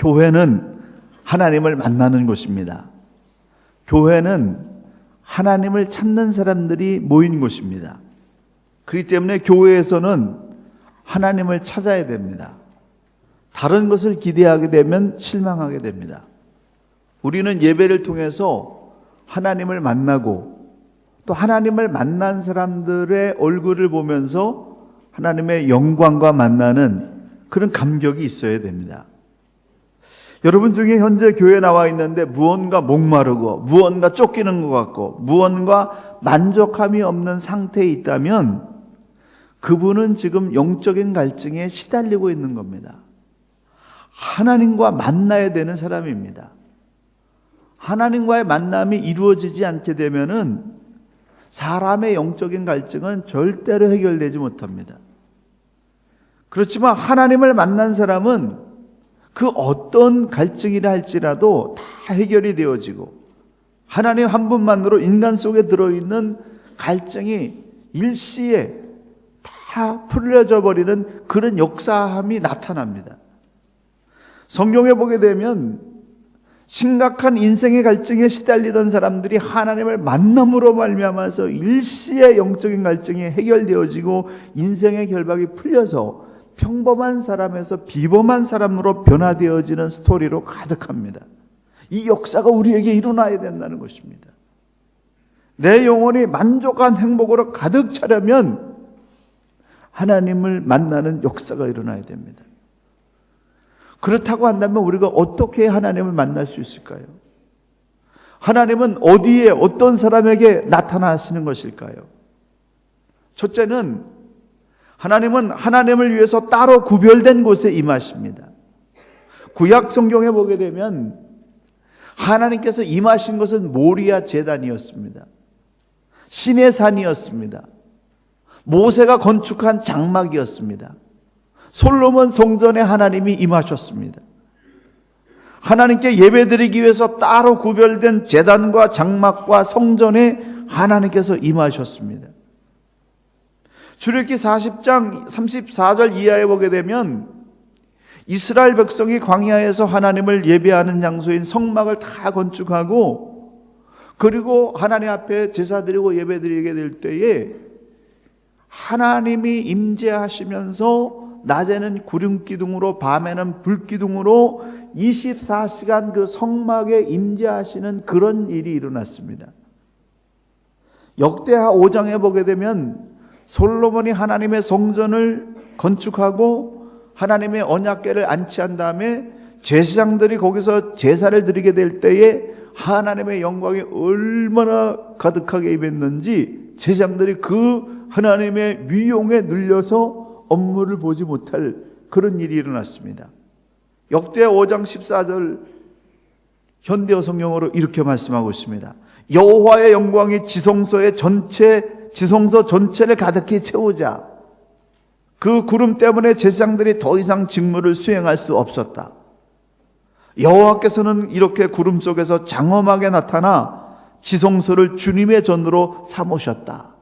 교회는 하나님을 만나는 곳입니다. 교회는 하나님을 찾는 사람들이 모인 곳입니다. 그렇기 때문에 교회에서는 하나님을 찾아야 됩니다. 다른 것을 기대하게 되면 실망하게 됩니다. 우리는 예배를 통해서 하나님을 만나고 또 하나님을 만난 사람들의 얼굴을 보면서 하나님의 영광과 만나는 그런 감격이 있어야 됩니다. 여러분 중에 현재 교회에 나와 있는데 무언가 목마르고 무언가 쫓기는 것 같고 무언가 만족함이 없는 상태에 있다면 그분은 지금 영적인 갈증에 시달리고 있는 겁니다. 하나님과 만나야 되는 사람입니다. 하나님과의 만남이 이루어지지 않게 되면은 사람의 영적인 갈증은 절대로 해결되지 못합니다. 그렇지만 하나님을 만난 사람은 그 어떤 갈증이라 할지라도 다 해결이 되어지고 하나님 한 분만으로 인간 속에 들어있는 갈증이 일시에 다 풀려져 버리는 그런 역사함이 나타납니다. 성경에 보게 되면 심각한 인생의 갈증에 시달리던 사람들이 하나님을 만남으로 말미암아서 일시의 영적인 갈증이 해결되어지고 인생의 결박이 풀려서 평범한 사람에서 비범한 사람으로 변화되어지는 스토리로 가득합니다. 이 역사가 우리에게 일어나야 된다는 것입니다. 내 영혼이 만족한 행복으로 가득 차려면 하나님을 만나는 역사가 일어나야 됩니다. 그렇다고 한다면 우리가 어떻게 하나님을 만날 수 있을까요? 하나님은 어디에 어떤 사람에게 나타나시는 것일까요? 첫째는 하나님은 하나님을 위해서 따로 구별된 곳에 임하십니다. 구약 성경에 보게 되면 하나님께서 임하신 것은 모리아 제단이었습니다. 신의 산이었습니다. 모세가 건축한 장막이었습니다. 솔로몬 성전에 하나님이 임하셨습니다. 하나님께 예배드리기 위해서 따로 구별된 제단과 장막과 성전에 하나님께서 임하셨습니다. 출애굽기 40장 34절 이하에 보게 되면 이스라엘 백성이 광야에서 하나님을 예배하는 장소인 성막을 다 건축하고 그리고 하나님 앞에 제사 드리고 예배 드리게 될 때에 하나님이 임재하시면서 낮에는 구름기둥으로 밤에는 불기둥으로 24시간 그 성막에 임재하시는 그런 일이 일어났습니다. 역대하 5장에 보게 되면 솔로몬이 하나님의 성전을 건축하고 하나님의 언약궤를 안치한 다음에 제사장들이 거기서 제사를 드리게 될 때에 하나님의 영광이 얼마나 가득하게 임했는지 제사장들이 그 하나님의 위용에 눌려서 업무를 보지 못할 그런 일이 일어났습니다. 역대 5장 14절 현대어 성경으로 이렇게 말씀하고 있습니다. 여호와의 영광이 지성소 전체를 가득히 채우자 그 구름 때문에 제사장들이 더 이상 직무를 수행할 수 없었다. 여호와께서는 이렇게 구름 속에서 장엄하게 나타나 지성소를 주님의 전으로 삼으셨다.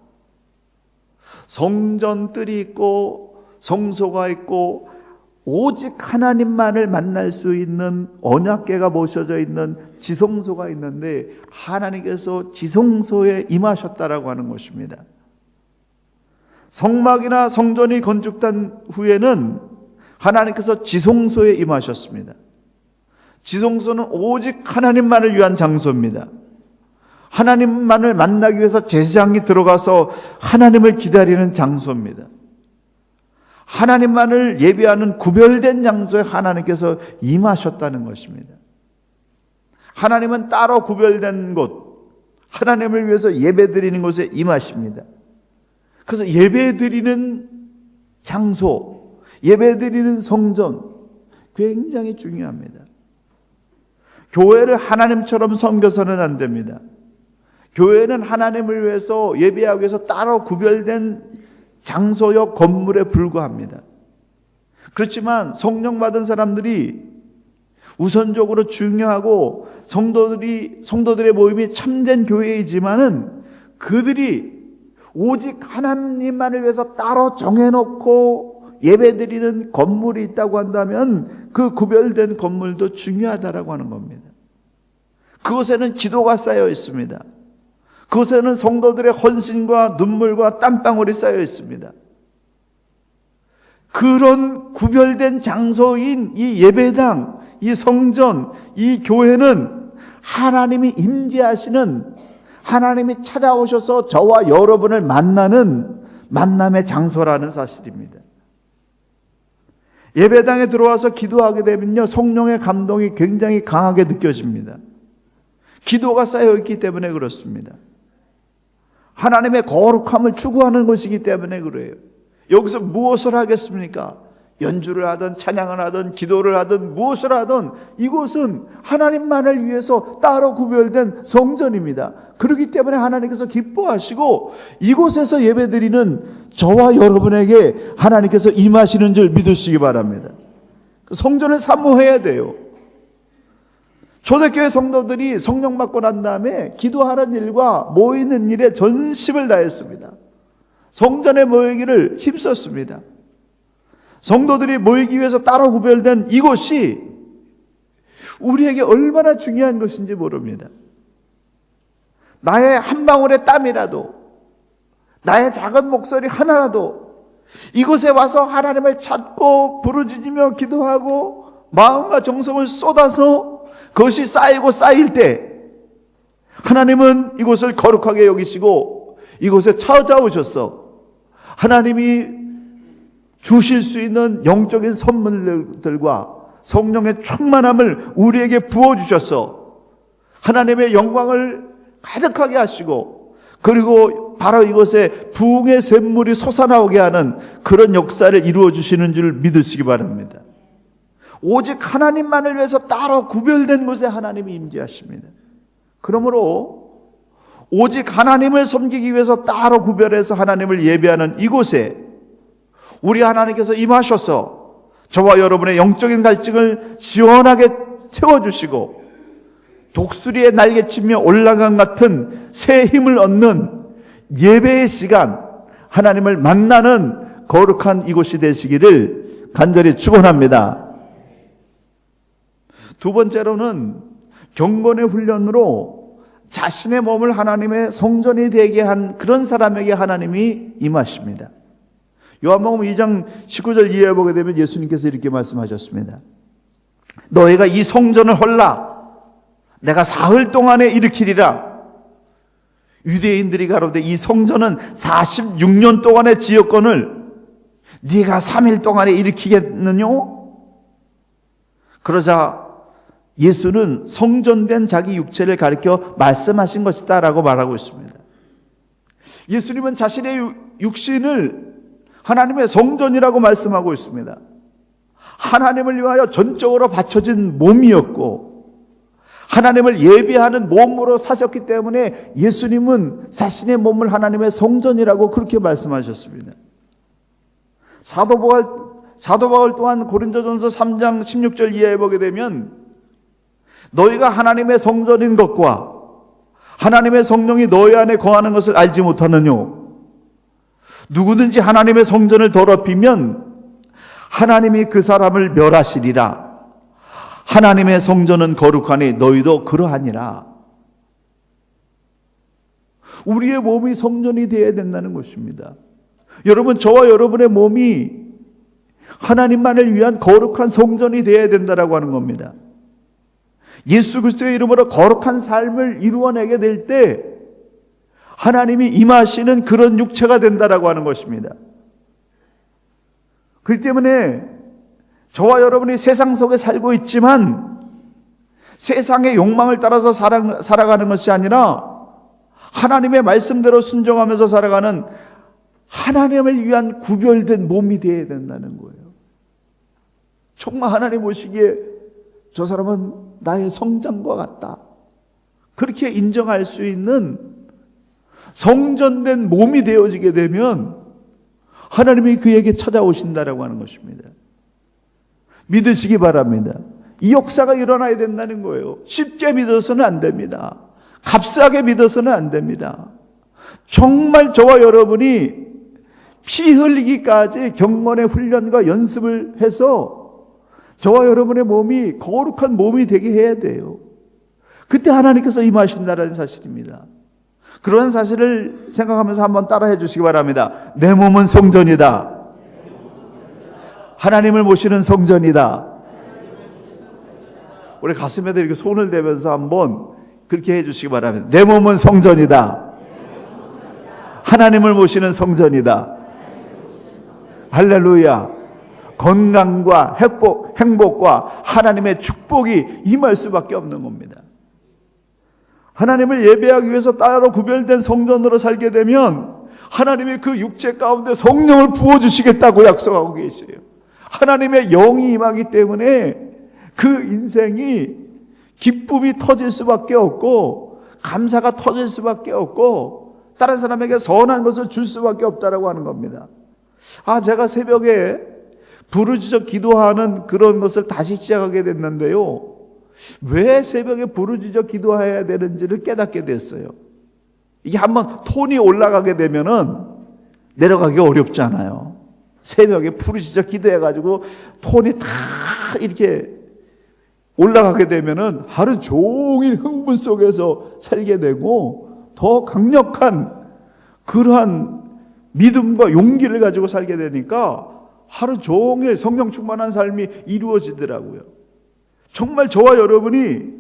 성전뜰이 있고 성소가 있고 오직 하나님만을 만날 수 있는 언약궤가 모셔져 있는 지성소가 있는데 하나님께서 지성소에 임하셨다라고 하는 것입니다. 성막이나 성전이 건축된 후에는 하나님께서 지성소에 임하셨습니다. 지성소는 오직 하나님만을 위한 장소입니다. 하나님만을 만나기 위해서 제사장이 들어가서 하나님을 기다리는 장소입니다. 하나님만을 예배하는 구별된 장소에 하나님께서 임하셨다는 것입니다. 하나님은 따로 구별된 곳, 하나님을 위해서 예배드리는 곳에 임하십니다. 그래서 예배드리는 장소, 예배드리는 성전 굉장히 중요합니다. 교회를 하나님처럼 섬겨서는 안 됩니다. 교회는 하나님을 위해서 예배하기 위해서 따로 구별된 장소여 건물에 불과합니다. 그렇지만 성령 받은 사람들이 우선적으로 중요하고 성도들의 모임이 참된 교회이지만은 그들이 오직 하나님만을 위해서 따로 정해놓고 예배드리는 건물이 있다고 한다면 그 구별된 건물도 중요하다라고 하는 겁니다. 그곳에는 기도가 쌓여 있습니다. 그곳에는 성도들의 헌신과 눈물과 땀방울이 쌓여 있습니다. 그런 구별된 장소인 이 예배당, 이 성전, 이 교회는 하나님이 임재하시는, 하나님이 찾아오셔서 저와 여러분을 만나는 만남의 장소라는 사실입니다. 예배당에 들어와서 기도하게 되면요, 성령의 감동이 굉장히 강하게 느껴집니다. 기도가 쌓여있기 때문에 그렇습니다. 하나님의 거룩함을 추구하는 것이기 때문에 그래요. 여기서 무엇을 하겠습니까? 연주를 하든 찬양을 하든 기도를 하든 무엇을 하든 이곳은 하나님만을 위해서 따로 구별된 성전입니다. 그렇기 때문에 하나님께서 기뻐하시고 이곳에서 예배드리는 저와 여러분에게 하나님께서 임하시는 줄 믿으시기 바랍니다. 성전을 사모해야 돼요. 초대교회 성도들이 성령 받고 난 다음에 기도하는 일과 모이는 일에 전심을 다했습니다. 성전에 모이기를 힘썼습니다. 성도들이 모이기 위해서 따로 구별된 이곳이 우리에게 얼마나 중요한 것인지 모릅니다. 나의 한 방울의 땀이라도, 나의 작은 목소리 하나라도 이곳에 와서 하나님을 찾고 부르짖으며 기도하고 마음과 정성을 쏟아서 그것이 쌓이고 쌓일 때 하나님은 이곳을 거룩하게 여기시고 이곳에 찾아오셔서 하나님이 주실 수 있는 영적인 선물들과 성령의 충만함을 우리에게 부어주셔서 하나님의 영광을 가득하게 하시고 그리고 바로 이곳에 부흥의 샘물이 솟아나오게 하는 그런 역사를 이루어 주시는 줄 믿으시기 바랍니다. 오직 하나님만을 위해서 따로 구별된 곳에 하나님이 임재하십니다. 그러므로 오직 하나님을 섬기기 위해서 따로 구별해서 하나님을 예배하는 이곳에 우리 하나님께서 임하셔서 저와 여러분의 영적인 갈증을 시원하게 채워주시고 독수리의 날개치며 올라간 같은 새 힘을 얻는 예배의 시간, 하나님을 만나는 거룩한 이곳이 되시기를 간절히 축원합니다. 두 번째로는 경건의 훈련으로 자신의 몸을 하나님의 성전이 되게 한 그런 사람에게 하나님이 임하십니다. 요한복음 2장 19절 이해해 보게 되면 예수님께서 이렇게 말씀하셨습니다. 너희가 이 성전을 헐라 내가 사흘 동안에 일으키리라. 유대인들이 가로되 이 성전은 46년 동안의 지역권을 네가 3일 동안에 일으키겠느냐? 그러자 예수는 성전된 자기 육체를 가리켜 말씀하신 것이다 라고 말하고 있습니다. 예수님은 자신의 육신을 하나님의 성전이라고 말씀하고 있습니다. 하나님을 위하여 전적으로 바쳐진 몸이었고 하나님을 예배하는 몸으로 사셨기 때문에 예수님은 자신의 몸을 하나님의 성전이라고 그렇게 말씀하셨습니다. 사도 바울 또한 고린도전서 3장 16절 이해해 보게 되면 너희가 하나님의 성전인 것과 하나님의 성령이 너희 안에 거하는 것을 알지 못하느뇨? 누구든지 하나님의 성전을 더럽히면 하나님이 그 사람을 멸하시리라. 하나님의 성전은 거룩하니 너희도 그러하니라. 우리의 몸이 성전이 되어야 된다는 것입니다. 여러분, 저와 여러분의 몸이 하나님만을 위한 거룩한 성전이 되어야 된다라고 하는 겁니다. 예수 그리스도의 이름으로 거룩한 삶을 이루어내게 될 때 하나님이 임하시는 그런 육체가 된다라고 하는 것입니다. 그렇기 때문에 저와 여러분이 세상 속에 살고 있지만 세상의 욕망을 따라서 살아가는 것이 아니라 하나님의 말씀대로 순종하면서 살아가는 하나님을 위한 구별된 몸이 되어야 된다는 거예요. 정말 하나님 보시기에 저 사람은 나의 성장과 같다. 그렇게 인정할 수 있는 성전된 몸이 되어지게 되면 하나님이 그에게 찾아오신다라고 하는 것입니다. 믿으시기 바랍니다. 이 역사가 일어나야 된다는 거예요. 쉽게 믿어서는 안 됩니다. 값싸게 믿어서는 안 됩니다. 정말 저와 여러분이 피 흘리기까지 경건의 훈련과 연습을 해서 저와 여러분의 몸이 거룩한 몸이 되게 해야 돼요. 그때 하나님께서 임하신다는 사실입니다. 그런 사실을 생각하면서 한번 따라해 주시기 바랍니다. 내 몸은 성전이다. 하나님을 모시는 성전이다. 우리 가슴에도 이렇게 손을 대면서 한번 그렇게 해 주시기 바랍니다. 내 몸은 성전이다. 하나님을 모시는 성전이다. 할렐루야. 건강과 행복과 하나님의 축복이 임할 수밖에 없는 겁니다. 하나님을 예배하기 위해서 따로 구별된 성전으로 살게 되면 하나님이 그 육체 가운데 성령을 부어주시겠다고 약속하고 계세요. 하나님의 영이 임하기 때문에 그 인생이 기쁨이 터질 수밖에 없고 감사가 터질 수밖에 없고 다른 사람에게 선한 것을 줄 수밖에 없다라고 하는 겁니다. 제가 새벽에 부르짖어 기도하는 그런 것을 다시 시작하게 됐는데요. 왜 새벽에 부르짖어 기도해야 되는지를 깨닫게 됐어요. 이게 한번 톤이 올라가게 되면은 내려가기가 어렵잖아요. 새벽에 부르짖어 기도해가지고 톤이 다 이렇게 올라가게 되면은 하루 종일 흥분 속에서 살게 되고 더 강력한 그러한 믿음과 용기를 가지고 살게 되니까 하루 종일 성령 충만한 삶이 이루어지더라고요. 정말 저와 여러분이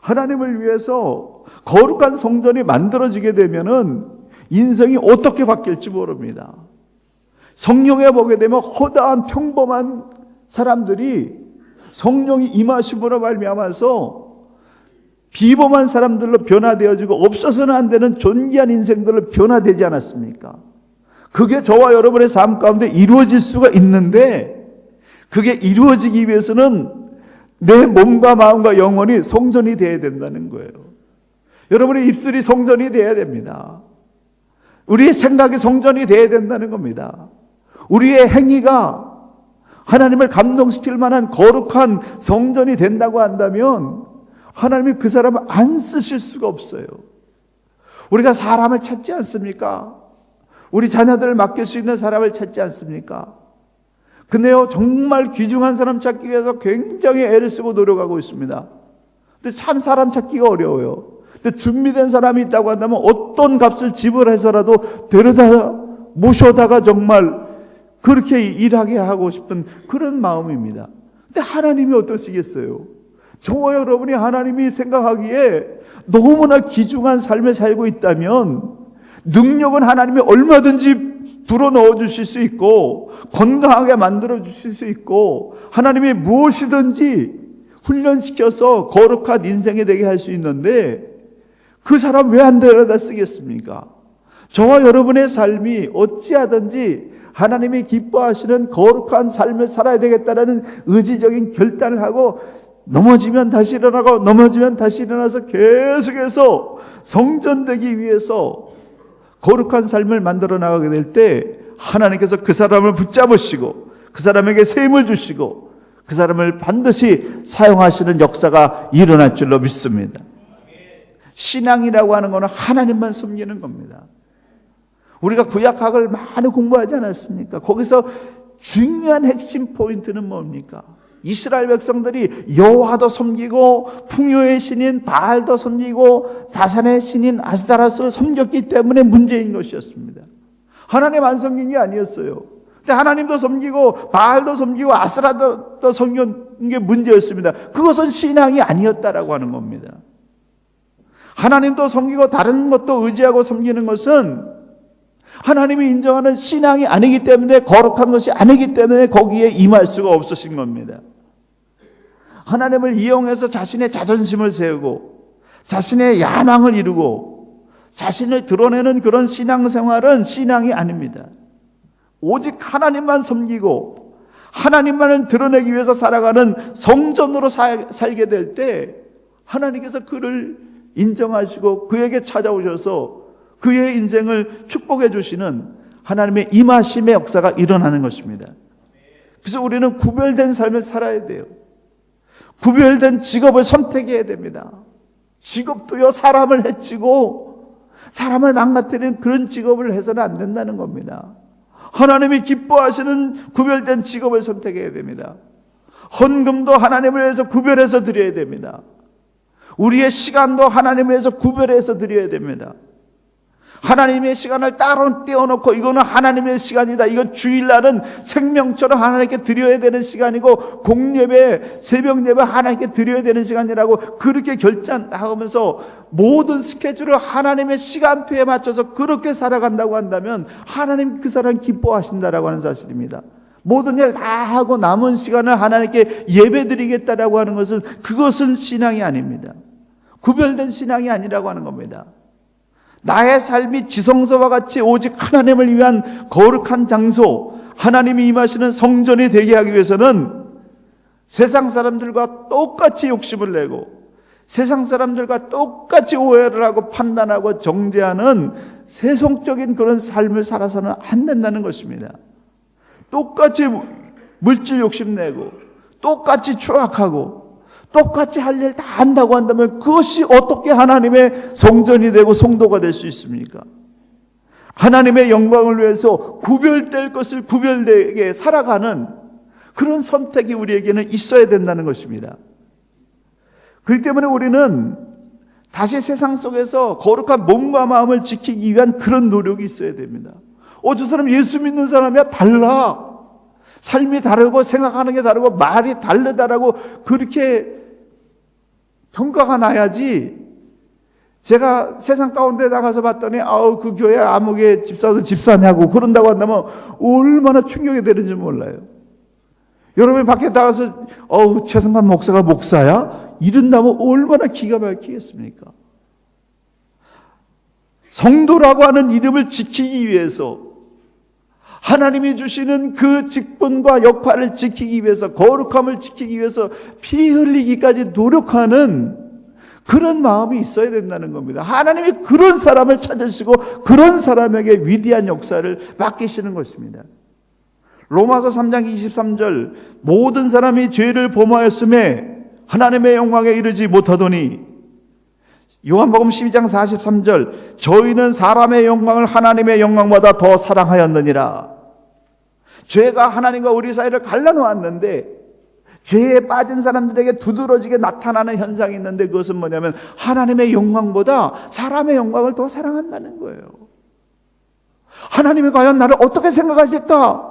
하나님을 위해서 거룩한 성전이 만들어지게 되면은 인생이 어떻게 바뀔지 모릅니다. 성령에 보게 되면 허다한 평범한 사람들이 성령이 임하심으로 말미암아서 비범한 사람들로 변화되어지고 없어서는 안 되는 존귀한 인생들로 변화되지 않았습니까? 그게 저와 여러분의 삶 가운데 이루어질 수가 있는데 그게 이루어지기 위해서는 내 몸과 마음과 영혼이 성전이 되어야 된다는 거예요. 여러분의 입술이 성전이 되어야 됩니다. 우리의 생각이 성전이 되어야 된다는 겁니다. 우리의 행위가 하나님을 감동시킬 만한 거룩한 성전이 된다고 한다면 하나님이 그 사람을 안 쓰실 수가 없어요. 우리가 사람을 찾지 않습니까? 우리 자녀들을 맡길 수 있는 사람을 찾지 않습니까? 근데요, 정말 귀중한 사람 찾기 위해서 굉장히 애를 쓰고 노력하고 있습니다. 근데 참 사람 찾기가 어려워요. 근데 준비된 사람이 있다고 한다면 어떤 값을 지불해서라도 데려다 모셔다가 정말 그렇게 일하게 하고 싶은 그런 마음입니다. 근데 하나님이 어떠시겠어요? 저와 여러분이 하나님이 생각하기에 너무나 귀중한 삶을 살고 있다면 능력은 하나님이 얼마든지 불어넣어 주실 수 있고 건강하게 만들어 주실 수 있고 하나님이 무엇이든지 훈련시켜서 거룩한 인생이 되게 할 수 있는데 그 사람 왜 안 데려다 쓰겠습니까? 저와 여러분의 삶이 어찌하든지 하나님이 기뻐하시는 거룩한 삶을 살아야 되겠다라는 의지적인 결단을 하고 넘어지면 다시 일어나고 넘어지면 다시 일어나서 계속해서 성전되기 위해서 거룩한 삶을 만들어 나가게 될 때 하나님께서 그 사람을 붙잡으시고 그 사람에게 셈을 주시고 그 사람을 반드시 사용하시는 역사가 일어날 줄로 믿습니다. 신앙이라고 하는 것은 하나님만 섬기는 겁니다. 우리가 구약학을 많이 공부하지 않았습니까? 거기서 중요한 핵심 포인트는 뭡니까? 이스라엘 백성들이 여호와도 섬기고 풍요의 신인 바알도 섬기고 다산의 신인 아스다라스를 섬겼기 때문에 문제인 것이었습니다. 하나님 안 섬긴 게 아니었어요. 근데 하나님도 섬기고 바알도 섬기고 아스라도 섬긴 게 문제였습니다. 그것은 신앙이 아니었다라고 하는 겁니다. 하나님도 섬기고 다른 것도 의지하고 섬기는 것은 하나님이 인정하는 신앙이 아니기 때문에 거룩한 것이 아니기 때문에 거기에 임할 수가 없으신 겁니다. 하나님을 이용해서 자신의 자존심을 세우고 자신의 야망을 이루고 자신을 드러내는 그런 신앙생활은 신앙이 아닙니다. 오직 하나님만 섬기고 하나님만을 드러내기 위해서 살아가는 성전으로 살게 될 때 하나님께서 그를 인정하시고 그에게 찾아오셔서 그의 인생을 축복해 주시는 하나님의 임하심의 역사가 일어나는 것입니다. 그래서 우리는 구별된 삶을 살아야 돼요. 구별된 직업을 선택해야 됩니다. 직업도요, 사람을 해치고 사람을 망가뜨리는 그런 직업을 해서는 안 된다는 겁니다. 하나님이 기뻐하시는 구별된 직업을 선택해야 됩니다. 헌금도 하나님을 위해서 구별해서 드려야 됩니다. 우리의 시간도 하나님을 위해서 구별해서 드려야 됩니다. 하나님의 시간을 따로 떼어놓고 이거는 하나님의 시간이다, 이거 주일날은 생명처럼 하나님께 드려야 되는 시간이고 공예배, 새벽예배 하나님께 드려야 되는 시간이라고 그렇게 결정하면서 모든 스케줄을 하나님의 시간표에 맞춰서 그렇게 살아간다고 한다면 하나님 그 사람 기뻐하신다라고 하는 사실입니다. 모든 일 다 하고 남은 시간을 하나님께 예배드리겠다라고 하는 것은, 그것은 신앙이 아닙니다. 구별된 신앙이 아니라고 하는 겁니다. 나의 삶이 지성소와 같이 오직 하나님을 위한 거룩한 장소, 하나님이 임하시는 성전이 되게 하기 위해서는 세상 사람들과 똑같이 욕심을 내고 세상 사람들과 똑같이 오해를 하고 판단하고 정죄하는 세속적인 그런 삶을 살아서는 안 된다는 것입니다. 똑같이 물질 욕심내고 똑같이 추악하고 똑같이 할 일 다 한다고 한다면 그것이 어떻게 하나님의 성전이 되고 성도가 될 수 있습니까? 하나님의 영광을 위해서 구별될 것을 구별되게 살아가는 그런 선택이 우리에게는 있어야 된다는 것입니다. 그렇기 때문에 우리는 다시 세상 속에서 거룩한 몸과 마음을 지키기 위한 그런 노력이 있어야 됩니다. 저 사람 예수 믿는 사람이야? 달라. 삶이 다르고 생각하는 게 다르고 말이 다르다라고 그렇게 평가가 나야지. 제가 세상 가운데 나가서 봤더니 그 교회 아무개 집사도 집사냐고 그런다고 한다면 얼마나 충격이 되는지 몰라요. 여러분이 밖에 나가서 최승관 목사가 목사야? 이런다면 얼마나 기가 막히겠습니까? 성도라고 하는 이름을 지키기 위해서, 하나님이 주시는 그 직분과 역할을 지키기 위해서, 거룩함을 지키기 위해서 피 흘리기까지 노력하는 그런 마음이 있어야 된다는 겁니다. 하나님이 그런 사람을 찾으시고 그런 사람에게 위대한 역사를 맡기시는 것입니다. 로마서 3장 23절, 모든 사람이 죄를 범하였음에 하나님의 영광에 이르지 못하더니, 요한복음 12장 43절, 저희는 사람의 영광을 하나님의 영광보다 더 사랑하였느니라. 죄가 하나님과 우리 사이를 갈라놓았는데 죄에 빠진 사람들에게 두드러지게 나타나는 현상이 있는데, 그것은 뭐냐면 하나님의 영광보다 사람의 영광을 더 사랑한다는 거예요. 하나님이 과연 나를 어떻게 생각하실까?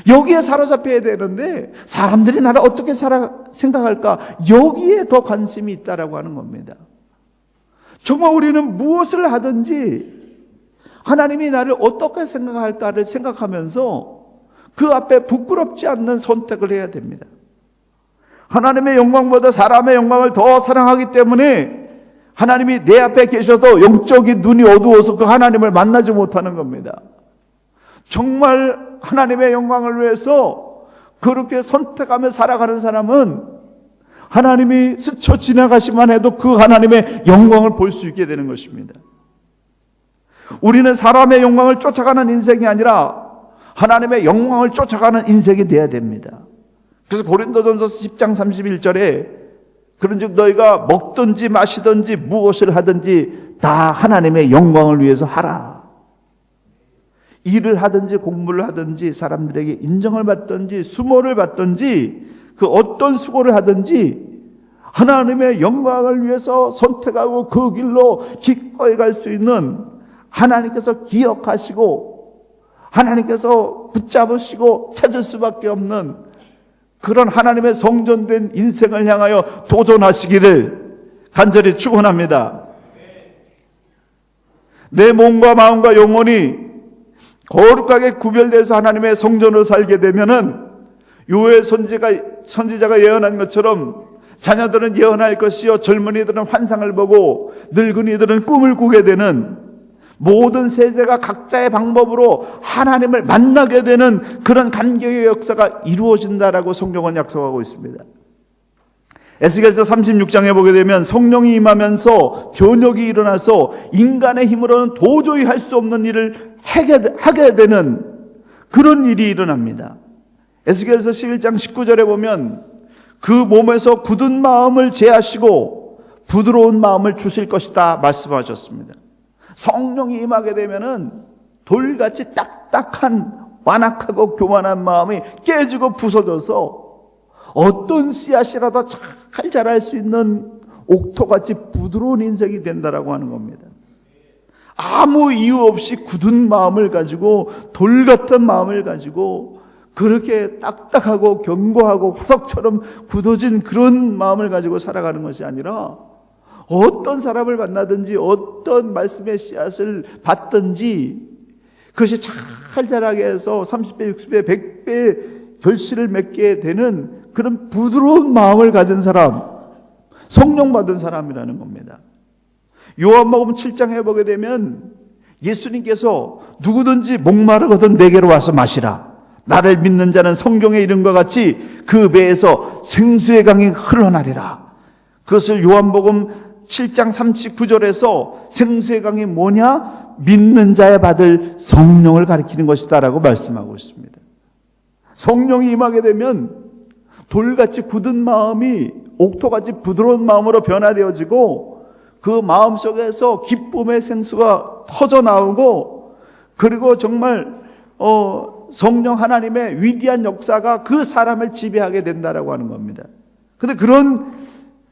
여기에 사로잡혀야 되는데 사람들이 나를 어떻게 생각할까? 여기에 더 관심이 있다라고 하는 겁니다. 정말 우리는 무엇을 하든지 하나님이 나를 어떻게 생각할까를 생각하면서 그 앞에 부끄럽지 않는 선택을 해야 됩니다. 하나님의 영광보다 사람의 영광을 더 사랑하기 때문에 하나님이 내 앞에 계셔도 영적인 눈이 어두워서 그 하나님을 만나지 못하는 겁니다. 정말 하나님의 영광을 위해서 그렇게 선택하며 살아가는 사람은 하나님이 스쳐 지나가시만 해도 그 하나님의 영광을 볼 수 있게 되는 것입니다. 우리는 사람의 영광을 쫓아가는 인생이 아니라 하나님의 영광을 쫓아가는 인생이 되어야 됩니다. 그래서 고린도전서 10장 31절에 그런즉 너희가 먹든지 마시든지 무엇을 하든지 다 하나님의 영광을 위해서 하라. 일을 하든지 공부를 하든지 사람들에게 인정을 받든지 수모를 받든지 그 어떤 수고를 하든지 하나님의 영광을 위해서 선택하고 그 길로 기꺼이 갈 수 있는, 하나님께서 기억하시고 하나님께서 붙잡으시고 찾을 수밖에 없는 그런 하나님의 성전된 인생을 향하여 도전하시기를 간절히 축원합니다. 내 몸과 마음과 영혼이 거룩하게 구별돼서 하나님의 성전으로 살게 되면은 요엘 선지자가 예언한 것처럼 자녀들은 예언할 것이요 젊은이들은 환상을 보고 늙은이들은 꿈을 꾸게 되는, 모든 세대가 각자의 방법으로 하나님을 만나게 되는 그런 감격의 역사가 이루어진다라고 성경은 약속하고 있습니다. 에스겔서 36장에 보게 되면 성령이 임하면서 변혁이 일어나서 인간의 힘으로는 도저히 할 수 없는 일을 하게 되는 그런 일이 일어납니다. 에스겔서 11장 19절에 보면 그 몸에서 굳은 마음을 제하시고 부드러운 마음을 주실 것이다 말씀하셨습니다. 성령이 임하게 되면은 돌같이 딱딱한 완악하고 교만한 마음이 깨지고 부서져서 어떤 씨앗이라도 잘 자랄 수 있는 옥토같이 부드러운 인생이 된다라고 하는 겁니다. 아무 이유 없이 굳은 마음을 가지고, 돌 같은 마음을 가지고 그렇게 딱딱하고 견고하고 화석처럼 굳어진 그런 마음을 가지고 살아가는 것이 아니라, 어떤 사람을 만나든지 어떤 말씀의 씨앗을 받든지 그것이 잘 자라게 해서 30배, 60배, 100배 결실을 맺게 되는 그런 부드러운 마음을 가진 사람, 성령 받은 사람이라는 겁니다. 요한복음 7장에 보게 되면 예수님께서 누구든지 목마르거든 내게로 와서 마시라. 나를 믿는 자는 성경의 이름과 같이 그 배에서 생수의 강이 흘러나리라. 그것을 요한복음 7장 39절에서 생수의 강이 뭐냐? 믿는 자에 받을 성령을 가리키는 것이다 라고 말씀하고 있습니다. 성령이 임하게 되면 돌같이 굳은 마음이 옥토같이 부드러운 마음으로 변화되어지고, 그 마음 속에서 기쁨의 생수가 터져 나오고, 그리고 정말 성령 하나님의 위대한 역사가 그 사람을 지배하게 된다라고 하는 겁니다. 그런데 그런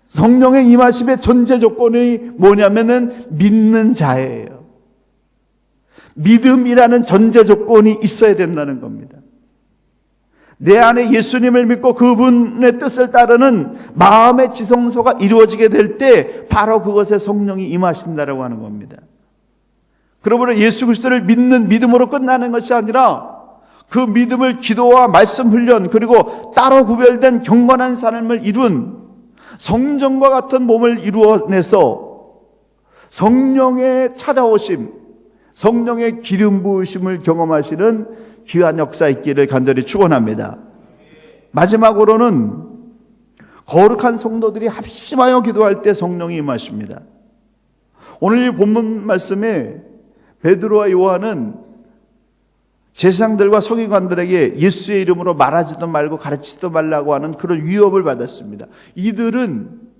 성령의 임하심의 전제 조건이 뭐냐면은 믿는 자예요. 믿음이라는 전제 조건이 있어야 된다는 겁니다. 내 안에 예수님을 믿고 그분의 뜻을 따르는 마음의 지성소가 이루어지게 될 때 바로 그것에 성령이 임하신다라고 하는 겁니다. 그러므로 예수 그리스도를 믿는 믿음으로 끝나는 것이 아니라, 그 믿음을 기도와 말씀 훈련, 그리고 따로 구별된 경건한 삶을 이룬 성전과 같은 몸을 이루어내서 성령의 찾아오심, 성령의 기름 부으심을 경험하시는 귀한 역사 있기를 간절히 축원합니다. 마지막으로는 거룩한 성도들이 합심하여 기도할 때 성령이 임하십니다. 오늘 이 본문 말씀에 베드로와 요한은 제사장들과 서기관들에게 예수의 이름으로 말하지도 말고 가르치지도 말라고 하는 그런 위협을 받았습니다. 이들은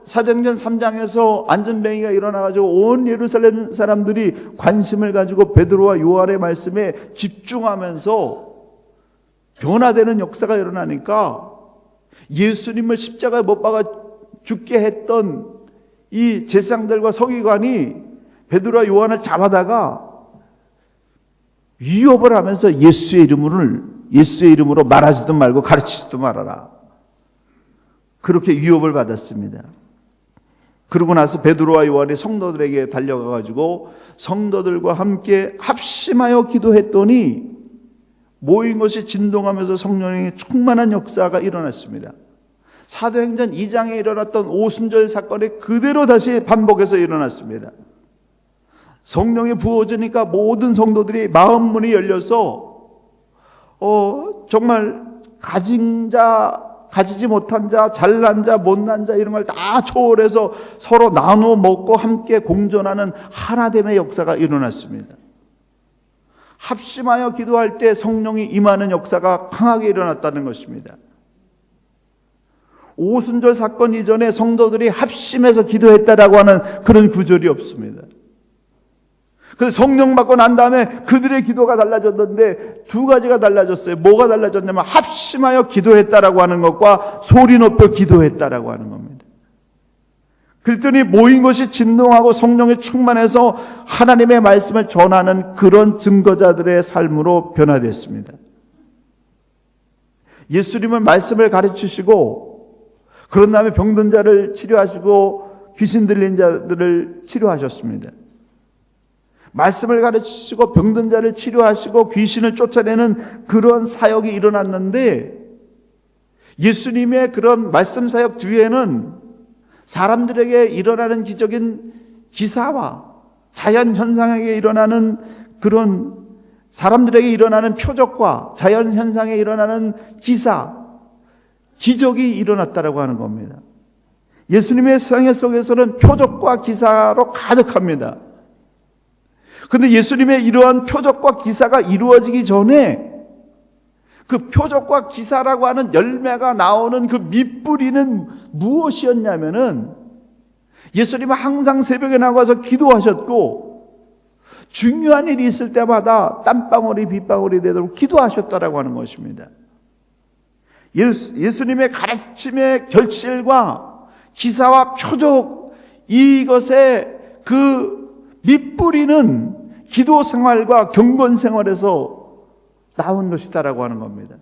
사도행전 3장에서 안전뱅이가 일어나가지고 온 예루살렘 사람들이 관심을 가지고 베드로와 요한의 말씀에 집중하면서 변화되는 역사가 일어나니까, 예수님을 십자가에 못 박아 죽게 했던 이 제사장들과 서기관이 베드로와 요한을 잡아다가 위협을 하면서 예수의 이름으로 말하지도 말고 가르치지도 말아라, 그렇게 위협을 받았습니다. 그러고 나서 베드로와 요한이 성도들에게 달려가가지고 성도들과 함께 합심하여 기도했더니 모인 것이 진동하면서 성령의 충만한 역사가 일어났습니다. 사도행전 2장에 일어났던 오순절 사건이 그대로 다시 반복해서 일어났습니다. 성령이 부어지니까 모든 성도들이 마음 문이 열려서 정말 가진 자, 가지지 못한 자, 잘난 자, 못난 자 이런 걸 다 초월해서 서로 나누어 먹고 함께 공존하는 하나됨의 역사가 일어났습니다. 합심하여 기도할 때 성령이 임하는 역사가 강하게 일어났다는 것입니다. 오순절 사건 이전에 성도들이 합심해서 기도했다라고 하는 그런 구절이 없습니다. 그래서 성령 받고 난 다음에 그들의 기도가 달라졌는데 두 가지가 달라졌어요. 뭐가 달라졌냐면 합심하여 기도했다라고 하는 것과 소리 높여 기도했다라고 하는 겁니다. 그랬더니 모인 것이 진동하고 성령이 충만해서 하나님의 말씀을 전하는 그런 증거자들의 삶으로 변화됐습니다. 예수님은 말씀을 가르치시고 그런 다음에 병든 자를 치료하시고 귀신 들린 자들을 치료하셨습니다. 말씀을 가르치시고 병든 자를 치료하시고 귀신을 쫓아내는 그런 사역이 일어났는데, 예수님의 그런 말씀 사역 뒤에는 사람들에게 일어나는 기적인 기사와 자연 현상에게 일어나는 그런 사람들에게 일어나는 표적과 자연 현상에 일어나는 기사, 기적이 일어났다라고 하는 겁니다. 예수님의 생애 속에서는 표적과 기사로 가득합니다. 그런데 예수님의 이러한 표적과 기사가 이루어지기 전에 그 표적과 기사라고 하는 열매가 나오는 그 밑뿌리는 무엇이었냐면은, 예수님은 항상 새벽에 나가서 기도하셨고 중요한 일이 있을 때마다 땀방울이 빗방울이 되도록 기도하셨다라고 하는 것입니다. 예수님의 가르침의 결실과 기사와 표적, 이것의 그 밑뿌리는 기도 생활과 경건 생활에서 나온 것이다라고 하는 겁니다.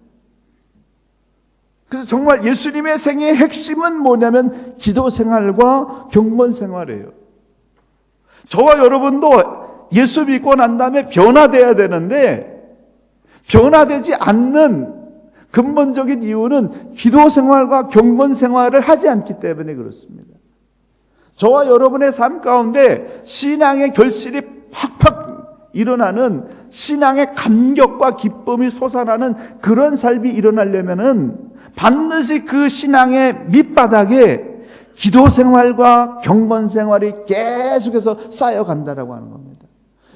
그래서 정말 예수님의 생애의 핵심은 뭐냐면 기도 생활과 경건 생활이에요. 저와 여러분도 예수 믿고 난 다음에 변화돼야 되는데, 변화되지 않는 근본적인 이유는 기도 생활과 경건 생활을 하지 않기 때문에 그렇습니다. 저와 여러분의 삶 가운데 신앙의 결실이 팍팍 일어나는, 신앙의 감격과 기쁨이 솟아나는 그런 삶이 일어나려면은 반드시 그 신앙의 밑바닥에 기도 생활과 경건 생활이 계속해서 쌓여간다라고 하는 겁니다.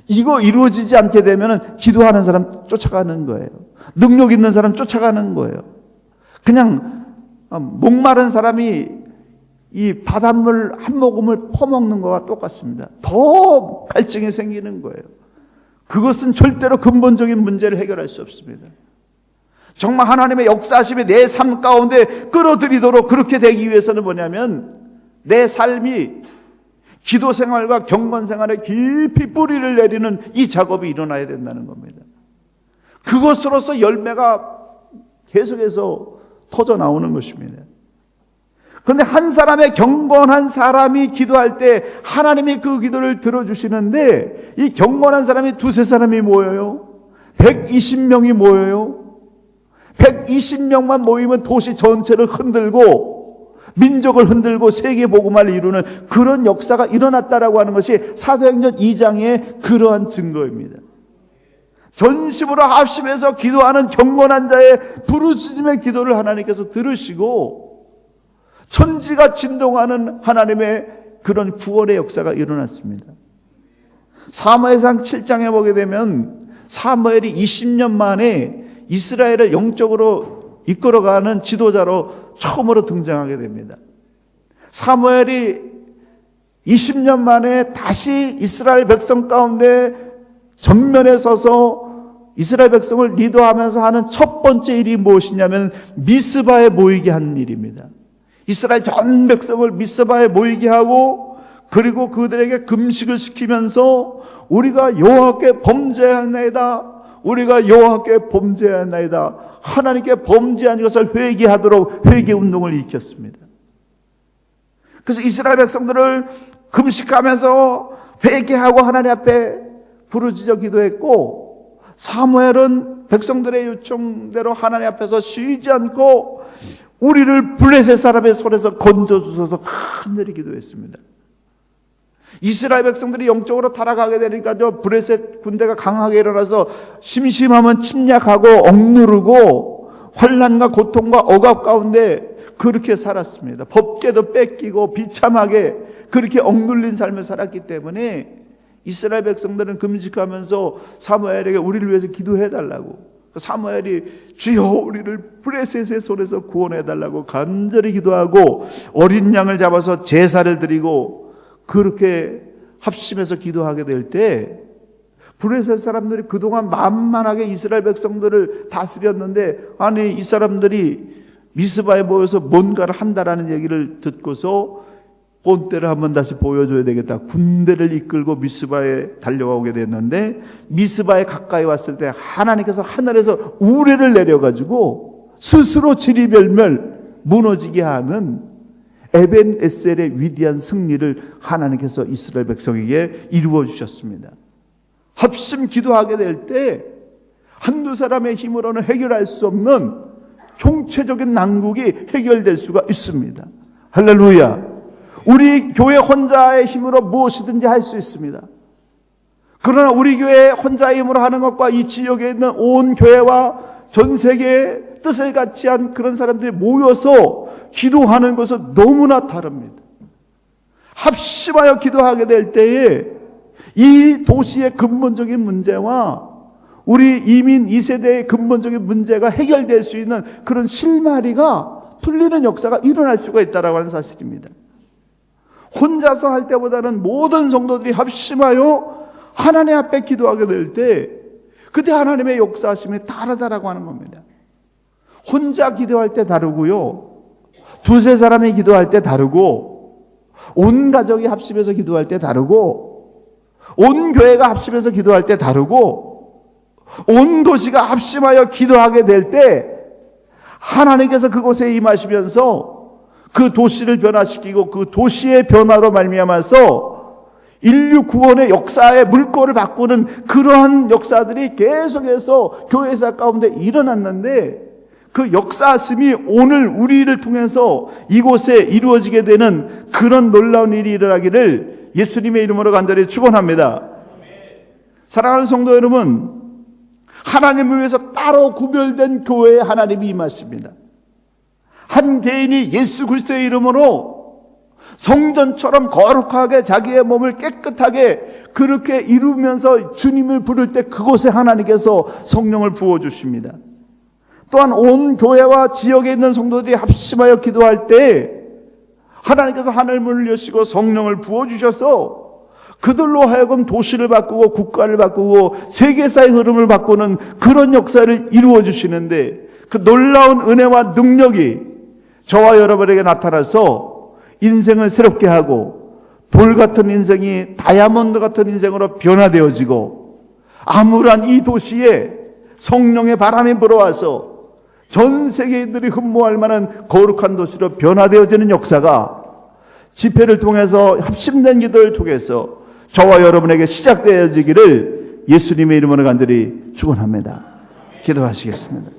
이거 이루어지지 않게 되면은 기도하는 사람 쫓아가는 거예요. 능력 있는 사람 쫓아가는 거예요. 그냥 목마른 사람이 이 바닷물 한 모금을 퍼먹는 거와 똑같습니다. 더 갈증이 생기는 거예요. 그것은 절대로 근본적인 문제를 해결할 수 없습니다. 정말 하나님의 역사하심이 내 삶 가운데 끌어들이도록 그렇게 되기 위해서는 뭐냐면 내 삶이 기도 생활과 경건 생활에 깊이 뿌리를 내리는 이 작업이 일어나야 된다는 겁니다. 그것으로서 열매가 계속해서 터져 나오는 것입니다. 그런데 한 사람의 경건한 사람이 기도할 때 하나님이 그 기도를 들어주시는데, 이 경건한 사람이 두세 사람이 모여요. 120명이 모여요. 120명만 모이면 도시 전체를 흔들고 민족을 흔들고 세계 복음화를 이루는 그런 역사가 일어났다라고 하는 것이 사도행전 2장의 그러한 증거입니다. 전심으로 합심해서 기도하는 경건한 자의 부르짖음의 기도를 하나님께서 들으시고 천지가 진동하는 하나님의 그런 구원의 역사가 일어났습니다. 사무엘상 7장에 보게 되면 사무엘이 20년 만에 이스라엘을 영적으로 이끌어가는 지도자로 처음으로 등장하게 됩니다. 사무엘이 20년 만에 다시 이스라엘 백성 가운데 전면에 서서 이스라엘 백성을 리더하면서 하는 첫 번째 일이 무엇이냐면 미스바에 모이게 하는 일입니다. 이스라엘 전 백성을 미스바에 모이게 하고, 그리고 그들에게 금식을 시키면서 우리가 여호와께 범죄하나이다, 우리가 여호와께 범죄하나이다, 하나님께 범죄한 것을 회개하도록 회개 운동을 일으켰습니다. 그래서 이스라엘 백성들을 금식하면서 회개하고 하나님 앞에 부르짖어 기도했고, 사무엘은 백성들의 요청대로 하나님 앞에서 쉬지 않고 우리를 블레셋 사람의 손에서 건져주셔서 간절히 기도했습니다. 이스라엘 백성들이 영적으로 타락하게 되니까 블레셋 군대가 강하게 일어나서 심심하면 침략하고 억누르고 환난과 고통과 억압 가운데 그렇게 살았습니다. 법궤도 뺏기고 비참하게 그렇게 억눌린 삶을 살았기 때문에 이스라엘 백성들은 금식하면서 사무엘에게 우리를 위해서 기도해달라고, 사무엘이 주여 우리를 블레셋의 손에서 구원해달라고 간절히 기도하고 어린 양을 잡아서 제사를 드리고 그렇게 합심해서 기도하게 될 때, 블레셋 사람들이 그동안 만만하게 이스라엘 백성들을 다스렸는데, 아니 이 사람들이 미스바에 모여서 뭔가를 한다라는 얘기를 듣고서 본때를 한번 다시 보여줘야 되겠다, 군대를 이끌고 미스바에 달려오게 됐는데, 미스바에 가까이 왔을 때 하나님께서 하늘에서 우레를 내려가지고 스스로 지리멸멸 무너지게 하는 에벤 에셀의 위대한 승리를 하나님께서 이스라엘 백성에게 이루어 주셨습니다. 합심 기도하게 될 때 한두 사람의 힘으로는 해결할 수 없는 총체적인 난국이 해결될 수가 있습니다. 할렐루야. 우리 교회 혼자의 힘으로 무엇이든지 할 수 있습니다. 그러나 우리 교회 혼자의 힘으로 하는 것과 이 지역에 있는 온 교회와 전 세계의 뜻을 같이 한 그런 사람들이 모여서 기도하는 것은 너무나 다릅니다. 합심하여 기도하게 될 때에 이 도시의 근본적인 문제와 우리 이민 2세대의 근본적인 문제가 해결될 수 있는 그런 실마리가 풀리는 역사가 일어날 수가 있다고 하는 사실입니다. 혼자서 할 때보다는 모든 성도들이 합심하여 하나님 앞에 기도하게 될 때 그때 하나님의 역사하심이 다르다라고 하는 겁니다. 혼자 기도할 때 다르고요, 두세 사람이 기도할 때 다르고, 온 가족이 합심해서 기도할 때 다르고, 온 교회가 합심해서 기도할 때 다르고, 온 도시가 합심하여 기도하게 될 때 하나님께서 그곳에 임하시면서 그 도시를 변화시키고 그 도시의 변화로 말미암아서 인류 구원의 역사의 물꼬를 바꾸는 그러한 역사들이 계속해서 교회사 가운데 일어났는데, 그 역사심이 오늘 우리를 통해서 이곳에 이루어지게 되는 그런 놀라운 일이 일어나기를 예수님의 이름으로 간절히 축원합니다. 사랑하는 성도 여러분, 하나님을 위해서 따로 구별된 교회에 하나님이 임하십니다. 한 개인이 예수 그리스도의 이름으로 성전처럼 거룩하게 자기의 몸을 깨끗하게 그렇게 이루면서 주님을 부를 때 그곳에 하나님께서 성령을 부어주십니다. 또한 온 교회와 지역에 있는 성도들이 합심하여 기도할 때 하나님께서 하늘문을 여시고 성령을 부어주셔서 그들로 하여금 도시를 바꾸고 국가를 바꾸고 세계사의 흐름을 바꾸는 그런 역사를 이루어 주시는데, 그 놀라운 은혜와 능력이 저와 여러분에게 나타나서 인생을 새롭게 하고 돌 같은 인생이 다이아몬드 같은 인생으로 변화되어지고, 암울한 이 도시에 성령의 바람이 불어와서 전 세계인들이 흠모할 만한 거룩한 도시로 변화되어지는 역사가 집회를 통해서 합심된 기도를 통해서 저와 여러분에게 시작되어지기를 예수님의 이름으로 간절히 축원합니다. 기도하시겠습니다.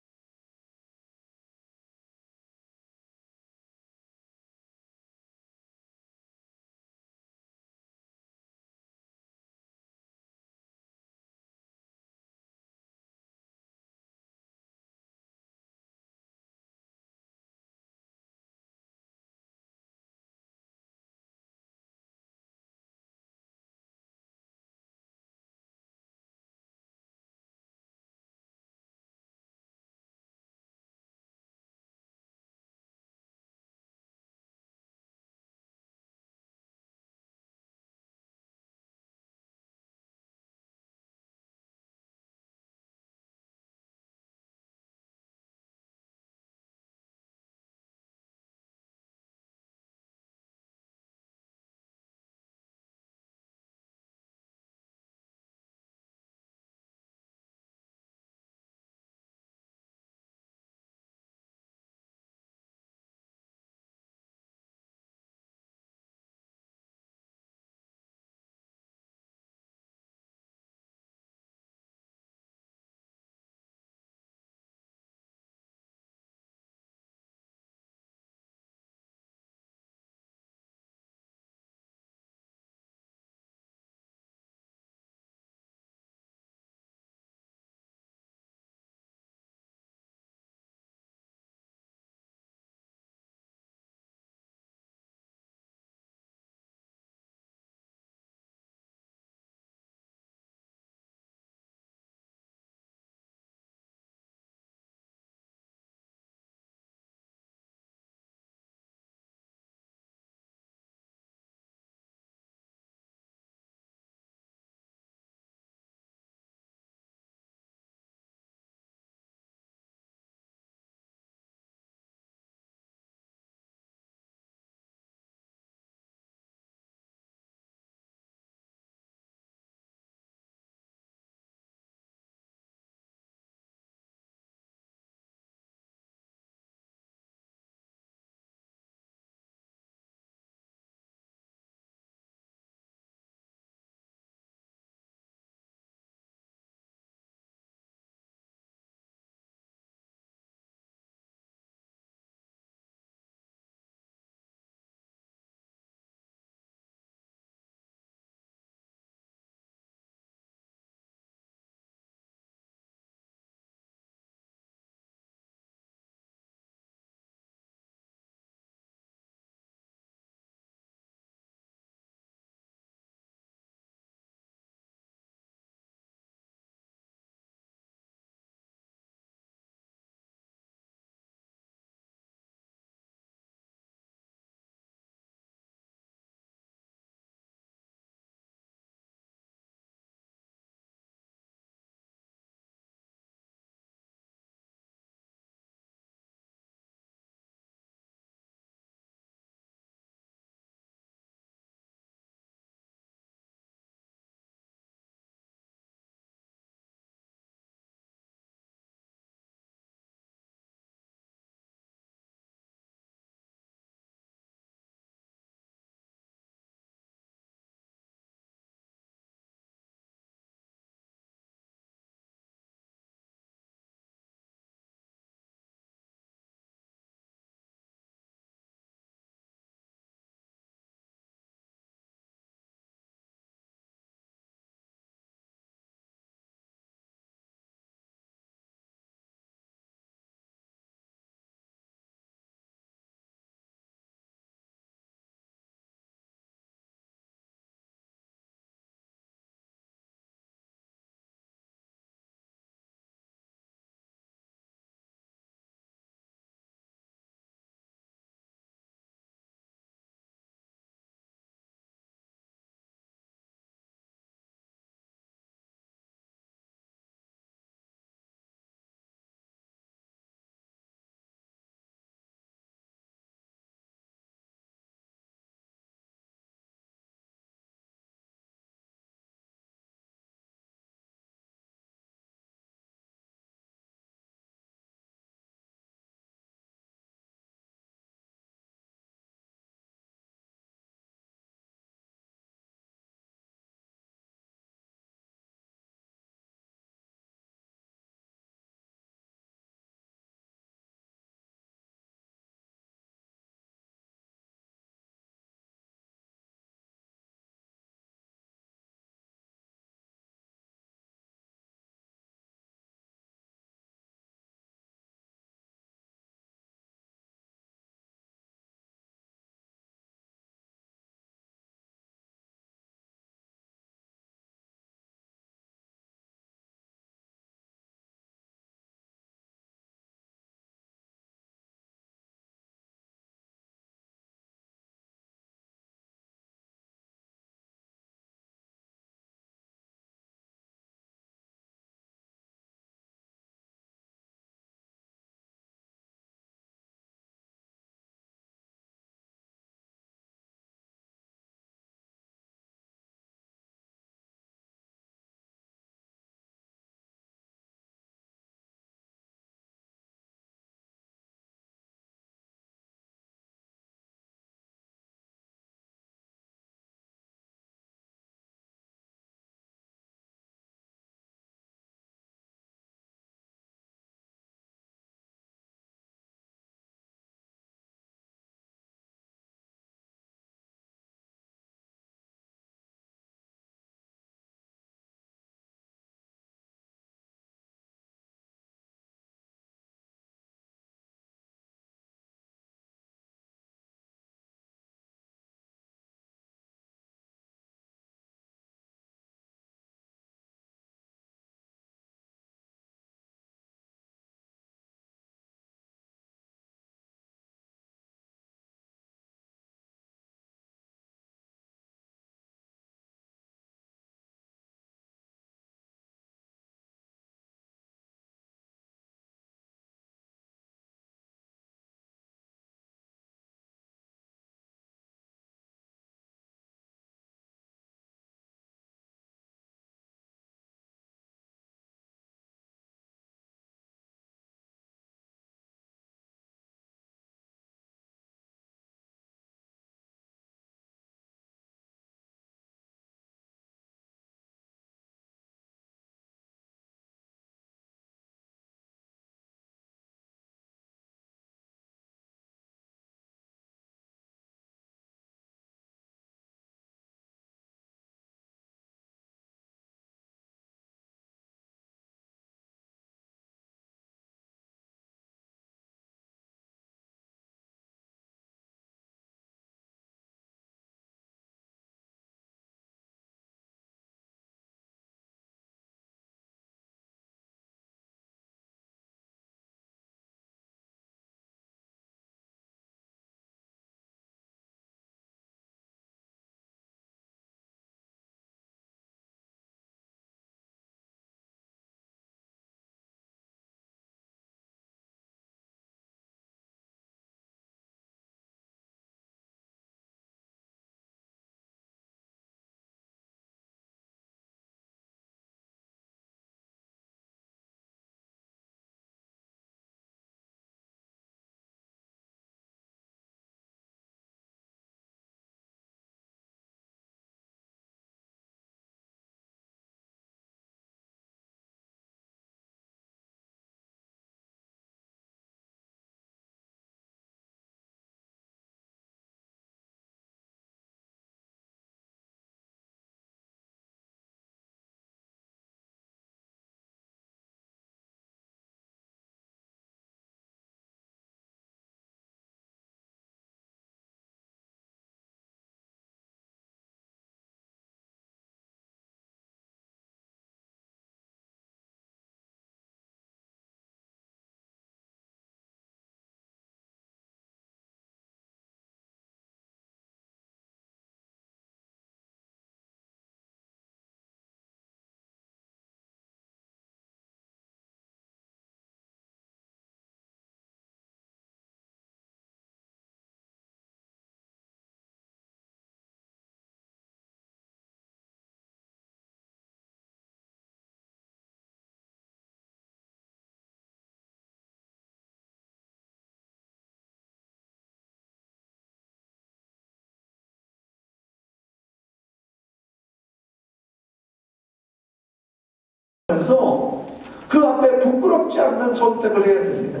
그래서 그 앞에 부끄럽지 않는 선택을 해야 됩니다.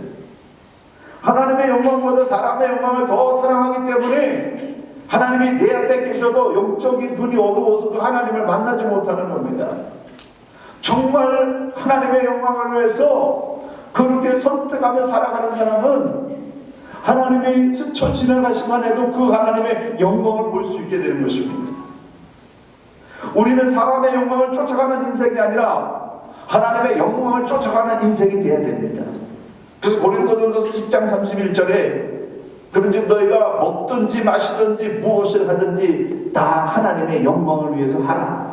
하나님의 영광보다 사람의 영광을 더 사랑하기 때문에 하나님이 내 앞에 계셔도 영적인 눈이 어두워서도 하나님을 만나지 못하는 겁니다. 정말 하나님의 영광을 위해서 그렇게 선택하며 살아가는 사람은 하나님이 스쳐 지나가시만 해도 그 하나님의 영광을 볼 수 있게 되는 것입니다. 우리는 사람의 영광을 쫓아가는 인생이 아니라 하나님의 영광을 쫓아가는 인생이 되어야 됩니다. 그래서 고린도전서 10장 31절에 그런즉 너희가 먹든지 마시든지 무엇을 하든지 다 하나님의 영광을 위해서 하라.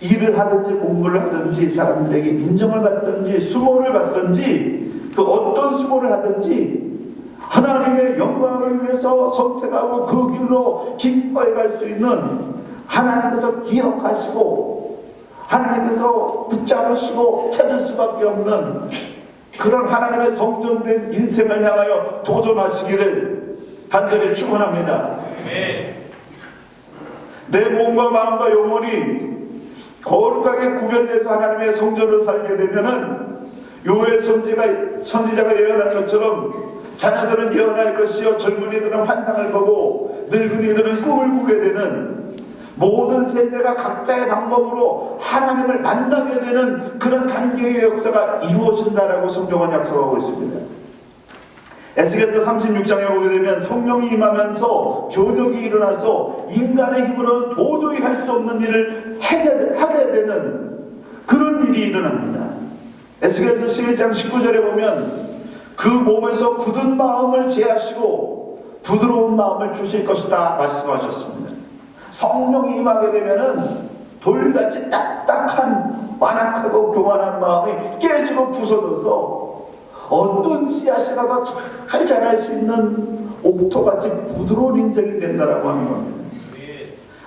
일을 하든지 공부를 하든지 사람들에게 인정을 받든지 수모를 받든지 그 어떤 수모를 하든지 하나님의 영광을 위해서 선택하고 그 길로 기뻐해 갈 수 있는 하나님께서 기억하시고 하나님께서 붙잡으시고 찾을 수밖에 없는 그런 하나님의 성전된 인생을 향하여 도전하시기를 간절히 축원합니다. 내 몸과 마음과 영혼이 거룩하게 구별돼서 하나님의 성전으로 살게 되면은 요엘 선지자가 예언한 것처럼 자녀들은 예언할 것이요 젊은이들은 환상을 보고 늙은이들은 꿈을 꾸게 되는 모든 세대가 각자의 방법으로 하나님을 만나게 되는 그런 감격의 역사가 이루어진다라고 성경은 약속하고 있습니다. 에스겔서 36장에 보게 되면 성령이 임하면서 교력이 일어나서 인간의 힘으로는 도저히 할 수 없는 일을 하게 되는 그런 일이 일어납니다. 에스겔서 11장 19절에 보면 그 몸에서 굳은 마음을 제하시고 부드러운 마음을 주실 것이다 말씀하셨습니다. 성령이 임하게 되면은 돌같이 딱딱한 완악하고 교만한 마음이 깨지고 부서져서 어떤 씨앗이라도 잘 자랄 수 있는 옥토같이 부드러운 인생이 된다라고 하는 겁니다.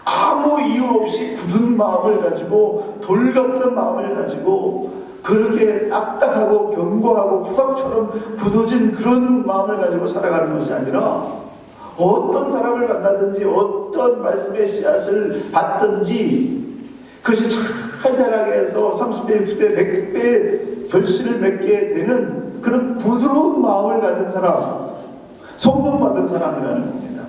아무 이유 없이 굳은 마음을 가지고 돌 같은 마음을 가지고 그렇게 딱딱하고 견고하고 화석처럼 굳어진 그런 마음을 가지고 살아가는 것이 아니라 어떤 사람을 만나든지 어떤 말씀의 씨앗을 받든지 그것이 잘 자라게 해서 30배, 60배, 100배 결실을 맺게 되는 그런 부드러운 마음을 가진 사람, 성령 받은 사람이라는 겁니다.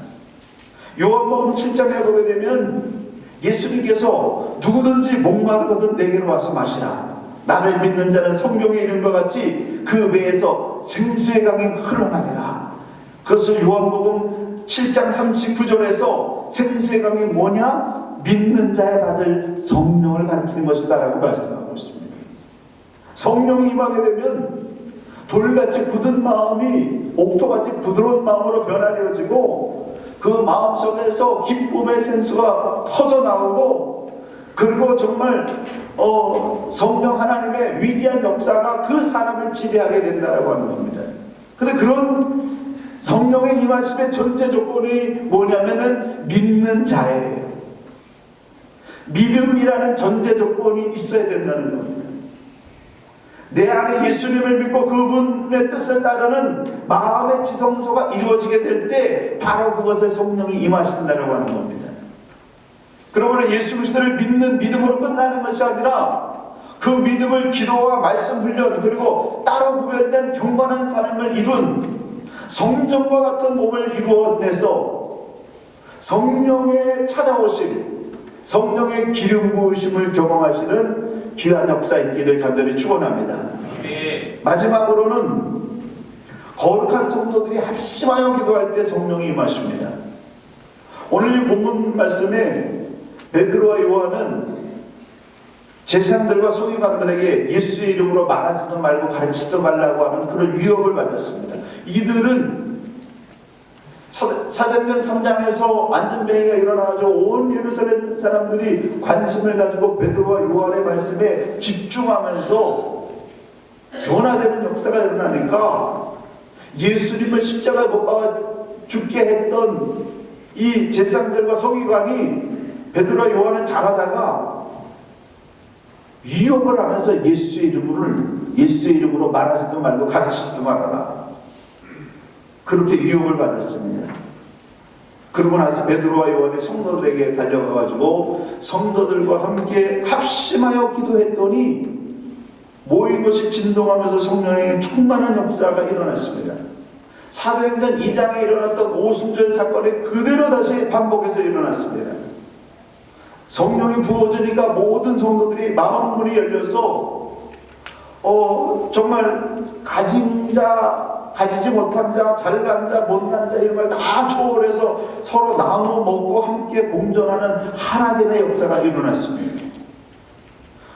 요한복음 7장에 보게 되면 예수님께서 누구든지 목마르거든 내게로 와서 마시라. 나를 믿는 자는 성경에 이른것 같이 그 배에서 생수의 강이 흘러나리라. 그것을 요한복음 7장 39절에서 생수의 강이 뭐냐? 믿는 자에 받을 성령을 가리키는 것이다 라고 말씀하고 있습니다. 성령이 임하게 되면 돌같이 굳은 마음이 옥토같이 부드러운 마음으로 변화되어지고 그 마음속에서 기쁨의 생수가 터져나오고 그리고 정말 성령 하나님의 위대한 역사가 그 사람을 지배하게 된다고 하는 겁니다. 근데 그런 성령의 임하심의 전제 조건이 뭐냐면은 믿는 자예요. 믿음이라는 전제 조건이 있어야 된다는 겁니다. 내 안에 예수님을 믿고 그분의 뜻을 따르는 마음의 지성소가 이루어지게 될 때 바로 그것을 성령이 임하신다고 하는 겁니다. 그러므로 예수 그리스도를 믿는 믿음으로 끝나는 것이 아니라 그 믿음을 기도와 말씀 훈련 그리고 따로 구별된 경건한 삶을 이룬 성전과 같은 몸을 이루어내서 성령의 찾아오심, 성령의 기름 부으심을 경험하시는 귀한 역사 있기를 간절히 축원합니다. 마지막으로는 거룩한 성도들이 합심하여 기도할 때 성령이 임하십니다. 오늘 이 본문 말씀에 베드로와 요한은 제사장들과 서기관들에게 예수의 이름으로 말하지도 말고 가르치지도 말라고 하는 그런 위협을 받았습니다. 이들은 사도행전 3장에서 안전병이가 일어나서 온 예루살렘 사람들이 관심을 가지고 베드로와 요한의 말씀에 집중하면서 변화되는 역사가 일어나니까 예수님을 십자가에 못 박아 죽게 했던 이 제사장들과 서기관이 베드로와 요한을 잡아다가 위협을 하면서 예수의 이름으로 말하지도 말고 가르치지도 말아라. 그렇게 위협을 받았습니다. 그러고 나서 베드로와 요한이 성도들에게 달려가가지고 성도들과 함께 합심하여 기도했더니 모인 것이 진동하면서 성령의 충만한 역사가 일어났습니다. 사도행전 2장에 일어났던 오순절 사건이 그대로 다시 반복해서 일어났습니다. 성령이 부어지니까 모든 성도들이 마음 문이 열려서 정말 가진 자, 가지지 못한 자, 잘난 자, 못난 자 이런 걸 다 초월해서 서로 나누어 먹고 함께 공존하는 하나님의 역사가 일어났습니다.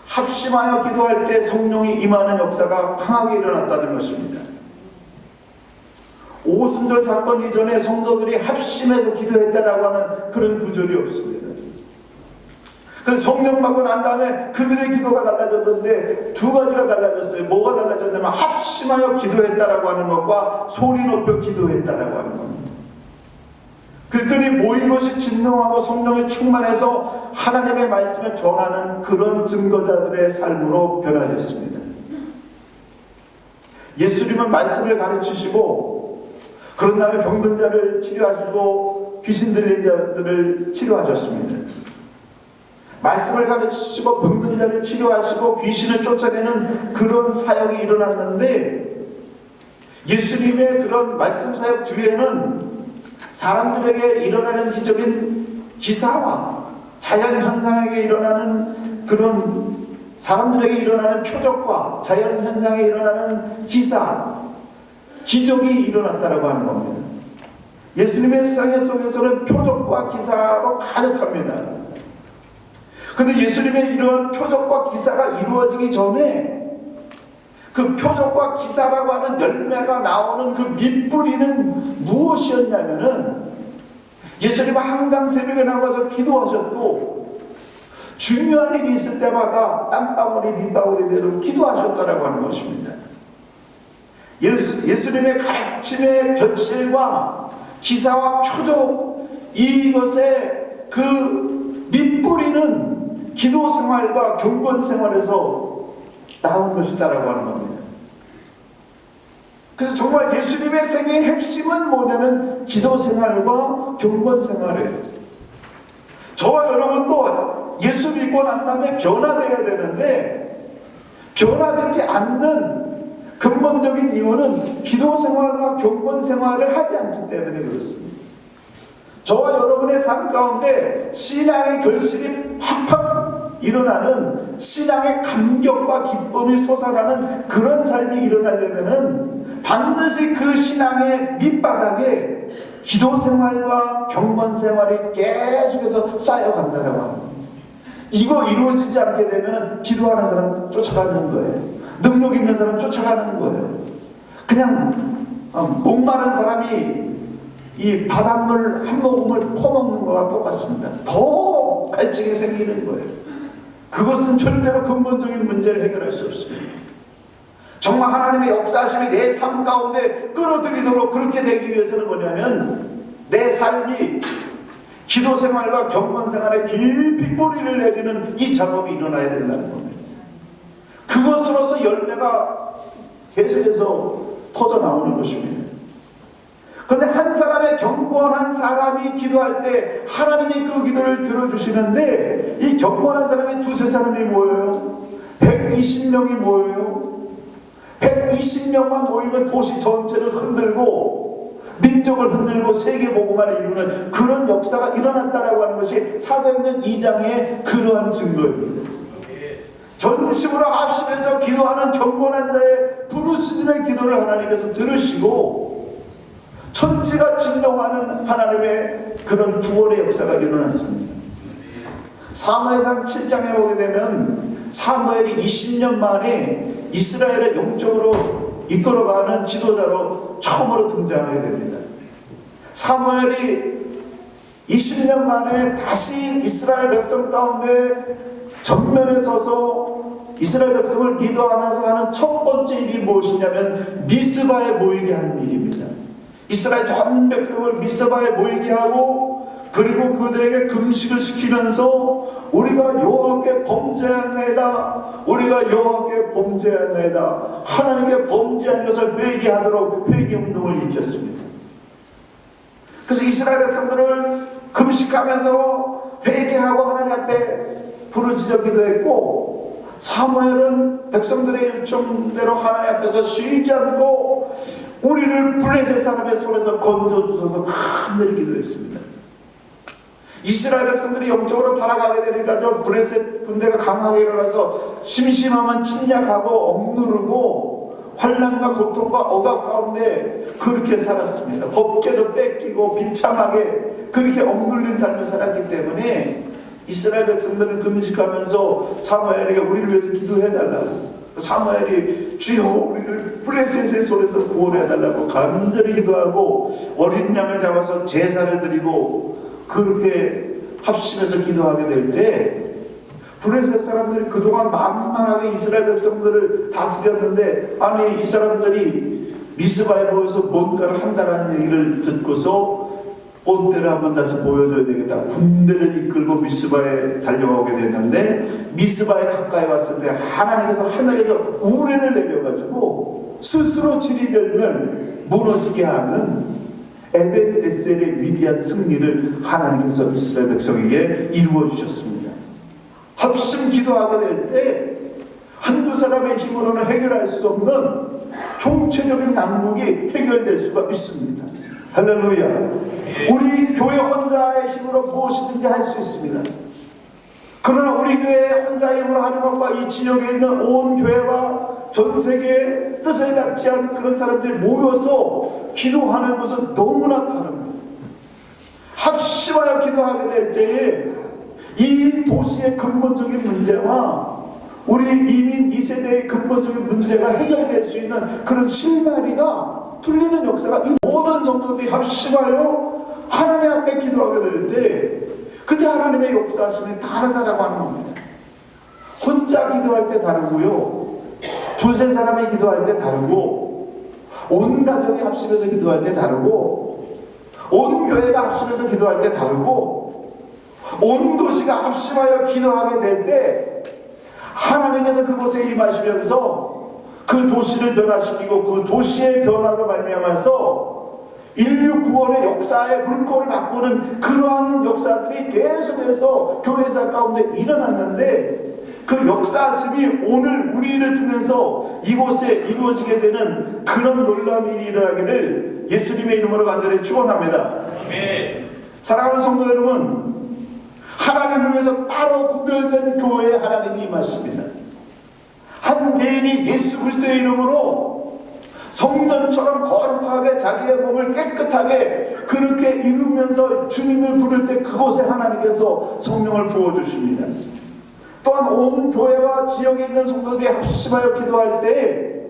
합심하여 기도할 때 성령이 임하는 역사가 강하게 일어났다는 것입니다. 오순절 사건 이전에 성도들이 합심해서 기도했다라고 하는 그런 구절이 없습니다. 그래서 성령 받고 난 다음에 그들의 기도가 달라졌는데 두 가지가 달라졌어요. 뭐가 달라졌냐면 합심하여 기도했다라고 하는 것과 소리 높여 기도했다라고 하는 겁니다. 그랬더니 모인 것이 진동하고 성령이 충만해서 하나님의 말씀을 전하는 그런 증거자들의 삶으로 변화됐습니다. 예수님은 말씀을 가르치시고 그런 다음에 병든 자를 치료하시고 귀신 들린 자들을 치료하셨습니다. 말씀을 가르치시고 병든 자를 치료하시고 귀신을 쫓아내는 그런 사역이 일어났는데 예수님의 그런 말씀 사역 뒤에는 사람들에게 일어나는 기적인 기사와 자연현상에게 일어나는 그런 사람들에게 일어나는 표적과 자연현상에 일어나는 기사, 기적이 일어났다고 하는 겁니다. 예수님의 생애 속에서는 표적과 기사로 가득합니다. 그런데 예수님의 이러한 표적과 기사가 이루어지기 전에 그 표적과 기사라고 하는 열매가 나오는 그 밑뿌리는 무엇이었냐면은 예수님은 항상 새벽에 나가서 기도하셨고 중요한 일이 있을 때마다 땀방울이 빗방울이 되도록 기도하셨다라고 하는 것입니다. 예수님의 가르침의 결실과 기사와 표적 이것의 그 밑뿌리는 기도 생활과 경건 생활에서 나온 것이다라고 하는 겁니다. 그래서 정말 예수님의 생애의 핵심은 뭐냐면 기도 생활과 경건 생활이에요. 저와 여러분도 예수 믿고 난 다음에 변화되어야 되는데 변화되지 않는 근본적인 이유는 기도 생활과 경건 생활을 하지 않기 때문에 그렇습니다. 저와 여러분의 삶 가운데 신앙의 결실이 팍팍 일어나는 신앙의 감격과 기쁨이 솟아나는 그런 삶이 일어나려면은 반드시 그 신앙의 밑바닥에 기도 생활과 경건 생활이 계속해서 쌓여간다는 겁니다. 이거 이루어지지 않게 되면은 기도하는 사람 쫓아가는 거예요. 능력 있는 사람 쫓아가는 거예요. 그냥 목마른 사람이 이 바닷물 한 모금을 퍼먹는 거와 똑같습니다. 더 갈증이 생기는 거예요. 그것은 절대로 근본적인 문제를 해결할 수 없습니다. 정말 하나님의 역사하심이 내 삶 가운데 끌어들이도록 그렇게 되기 위해서는 뭐냐면 내 삶이 기도 생활과 경건 생활에 깊이 뿌리를 내리는 이 작업이 일어나야 된다는 겁니다. 그것으로서 열매가 계속해서 터져 나오는 것입니다. 그런데 한 사람의 경건한 사람이 기도할 때 하나님이 그 기도를 들어주시는데 이 경건한 사람이 두세 사람이 모여요. 120명이 모여요. 120명만 모이면 도시 전체를 흔들고 민족을 흔들고 세계복음화를 이루는 그런 역사가 일어났다라고 하는 것이 사도행전 2장의 그러한 증거입니다. 전심으로 합심해서 기도하는 경건한 자의 부르짖음의 기도를 하나님께서 들으시고 천지가 진동하는 하나님의 그런 구원의 역사가 일어났습니다. 사무엘상 7장에 보게 되면 사무엘이 20년 만에 이스라엘을 영적으로 이끌어가는 지도자로 처음으로 등장하게 됩니다. 사무엘이 20년 만에 다시 이스라엘 백성 가운데 전면에 서서 이스라엘 백성을 리더하면서 하는 첫 번째 일이 무엇이냐면 미스바에 모이게 하는 일입니다. 이스라엘 전 백성을 미스바에 모이게 하고 그리고 그들에게 금식을 시키면서 우리가 여호와께 범죄하나이다, 우리가 여호와께 범죄하나이다, 하나님께 범죄한 것을 회개하도록 회개운동을 일으켰습니다. 그래서 이스라엘 백성들을 금식하면서 회개하고 하나님 앞에 부르짖어 기도했고, 사무엘은 백성들의 요청대로 하나님 앞에서 쉬지 않고 우리를 블레셋 사람의 손에서 건져주셔서 간절히 기도했습니다. 이스라엘 백성들이 영적으로 타락하게 되니까 좀 블레셋 군대가 강하게 일어나서 심심하면 침략하고 억누르고 환난과 고통과 억압 가운데 그렇게 살았습니다. 법궤도 뺏기고 비참하게 그렇게 억눌린 삶을 살았기 때문에 이스라엘 백성들은 금식하면서 사무엘에게 우리를 위해서 기도해달라고, 사무엘이 주여 우리를 블레셋의 손에서 구원해달라고 간절히 기도하고 어린 양을 잡아서 제사를 드리고 그렇게 합심해서 기도하게 될 때, 블레셋 사람들이 그동안 만만하게 이스라엘 백성들을 다스렸는데, 아니 이 사람들이 미스바에 모여서 뭔가를 한다라는 얘기를 듣고서 본때를 한번 다시 보여줘야 되겠다, 군대를 이끌고 미스바에 달려오게 됐는데, 미스바에 가까이 왔을 때 하나님께서 하늘에서 우레를 내려가지고 스스로 지리멸면 무너지게 하는 에벤에셀의 위대한 승리를 하나님께서 이스라엘 백성에게 이루어 주셨습니다. 합심 기도하게 될 때 한두 사람의 힘으로는 해결할 수 없는 총체적인 난국이 해결될 수가 있습니다. 할렐루야. 우리 교회 혼자의 힘으로 무엇이든지 할 수 있습니다. 그러나 우리 교회 혼자의 힘으로 하는 것과 이 지역에 있는 온 교회와 전 세계의 뜻을 같이 한 그런 사람들이 모여서 기도하는 것은 너무나 다릅니다. 합심하여 기도하게 될 때에 이 도시의 근본적인 문제와 우리 이민 2세대의 근본적인 문제가 해결될 수 있는 그런 실마리가 풀리는 역사가, 이 모든 성도들이 합심하여 하나님 앞에 기도하게 될 때 그때 하나님의 역사하심이 다르다라고 하는 겁니다. 혼자 기도할 때 다르고요, 두세 사람이 기도할 때 다르고, 온 가족이 합심해서 기도할 때 다르고, 온 교회가 합심해서 기도할 때 다르고, 온 도시가 합심하여 기도하게 될 때 하나님께서 그곳에 임하시면서 그 도시를 변화시키고 그 도시의 변화로 말미암아서 인류 구원의 역사의 물꼬를 바꾸는 그러한 역사들이 계속해서 교회사 가운데 일어났는데, 그 역사심이 오늘 우리를 통해서 이곳에 이루어지게 되는 그런 놀라운 일이 일어나기를 예수님의 이름으로 간절히 축원합니다. 사랑하는 성도 여러분, 하나님을 위해서 따로 구별된 교회에 하나님이 임하십니다. 한 개인이 예수 그리스도의 이름으로 성전처럼 거룩하게 자기의 몸을 깨끗하게 그렇게 이루면서 주님을 부를 때 그곳에 하나님께서 성령을 부어주십니다. 또한 온 교회와 지역에 있는 성도들이 합심하여 기도할 때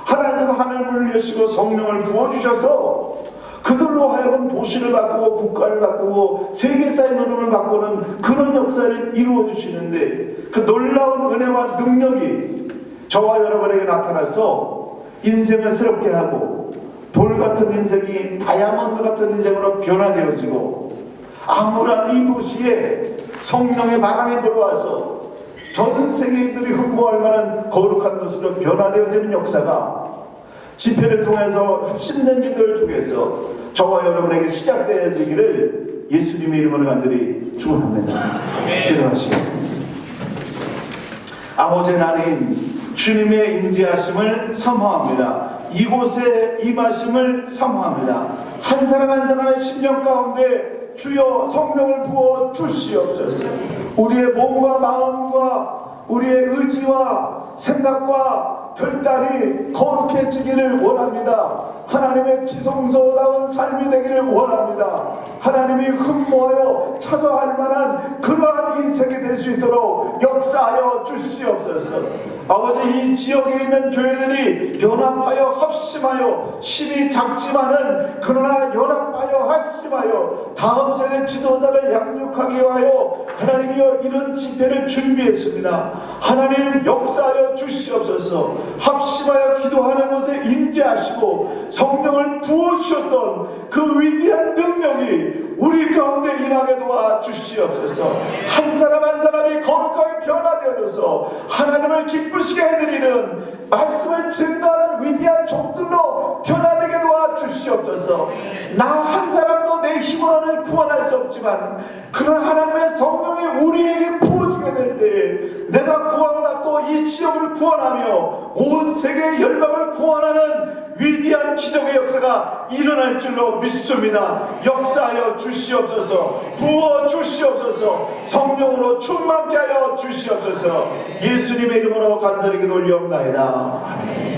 하나님께서 하늘문을 여시고 성령을 부어주셔서 그들로 하여금 도시를 바꾸고 국가를 바꾸고 세계사의 흐름을 바꾸는 그런 역사를 이루어 주시는데, 그 놀라운 은혜와 능력이 저와 여러분에게 나타나서 인생을 새롭게 하고 돌 같은 인생이 다이아몬드 같은 인생으로 변화되어지고, 암울한 이 도시에 성령의 바람이 불어와서 전 세계인들이 흠모할 만한 거룩한 도시로 변화되어지는 역사가 집회를 통해서 합심된 기도를 통해서 저와 여러분에게 시작되어지기를 예수님의 이름으로 간절히 축원합니다. 기도하시겠습니다. 아버지 하나님, 주님의 임재하심을 사모합니다. 이곳에 임하심을 사모합니다. 한 사람 한 사람의 심령 가운데 주여 성령을 부어 주시옵소서. 우리의 몸과 마음과 우리의 의지와 생각과 결단이 거룩해지기를 원합니다. 하나님의 지성소다운 삶이 되기를 원합니다. 하나님이 흠모하여 찾아할 만한 그러한 인생이 될 수 있도록 역사하여 주시옵소서. 아버지, 이 지역에 있는 교회들이 연합하여 합심하여 힘이 작지만은 그러나 연합하여 합심하여 다음 세대 지도자를 양육하기 위하여 하나님이여 이런 집회를 준비했습니다. 하나님 역사하여 주시옵소서. 합심하여 기도하는 것에 임재하시고 성령을 부어주셨던 그 위대한 능력이 우리 가운데 임하게 도와 주시옵소서. 한 사람 한 사람이 거룩하게 변화되어져서 하나님을 기쁘시게 해드리는 말씀을 증거하는 위대한 종들로 변화되게 도와 주시옵소서. 나 한 사람도 내 구원할 수 없지만 그런 하나님의 성령이 우리에게 부어지게 될 때에 내가 구원받고 이 지역을 구원하며 온 세계의 열방을 구원하는 위대한 기적의 역사가 일어날 줄로 믿습니다. 역사하여 주시옵소서. 부어 주시옵소서. 성령으로 충만케 하여 주시옵소서. 예수님의 이름으로 간절히 기도 올리옵나이다.